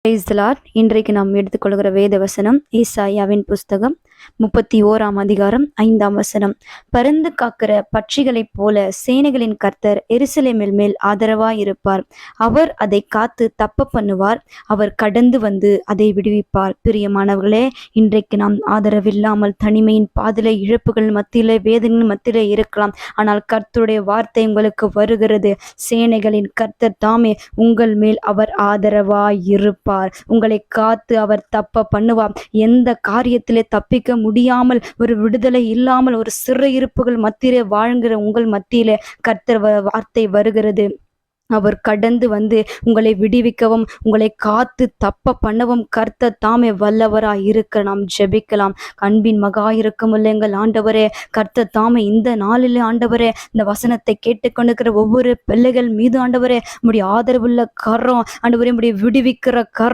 Praise the Lord. இன்றைக்கு நாம் எடுத்துக்கொள்கிற வேத வசனம் ஏசாயாவின் புஸ்தகம் 31ஆம் அதிகாரம் 5ஆம் வசனம். பருந்து காக்கிற பட்சிகளைப் போல சேனைகளின் கர்த்தர் எருசலேமின் மேல் ஆதரவாயிருப்பார். அவர் அதை காத்து தப்ப பண்ணுவார். அவர் கடந்து வந்து அதை விடுவிப்பார். பிரியமானவர்களே, இன்றைக்கு நாம் ஆதரவில்லாமல் தனிமையின் பாதிலே, இழப்புகள் மத்தியிலே, வேதனையின் மத்தியிலே இருக்கலாம். ஆனால் கர்த்தருடைய வார்த்தை உங்களுக்கு வருகிறது. சேனைகளின் கர்த்தர் தாமே உங்கள் மேல் அவர் ஆதரவாயிருப்பார். உங்களை காத்து அவர் தப்ப பண்ணுவார். எந்த காரியத்திலே தப்பிக்க முடியாமல், ஒரு விடுதலை இல்லாமல், ஒரு சிறையிருப்புகள் மத்தியிலே வாழ்கிற உங்கள் மத்தியிலே கர்த்தர் வார்த்தை வருகிறது. அவர் கடந்து வந்து உங்களை விடுவிக்கவும், உங்களை காத்து தப்ப பண்ணவும் கர்த்தர் தாமே வல்லவராய் இருக்க நாம் ஜெபிக்கலாம். அன்பின் மகா இரக்கமுள்ள எங்கள் ஆண்டவரே, கர்த்தர் தாமே இந்த நாளிலே ஆண்டவரே, இந்த வசனத்தை கேட்டுக்கொண்டிருக்கிற ஒவ்வொரு பிள்ளைகள் மீது ஆண்டவரே, உம்முடைய ஆதரவுள்ள கரம் ஆண்டவரே, உம்முடைய விடுவிக்கிற கரம்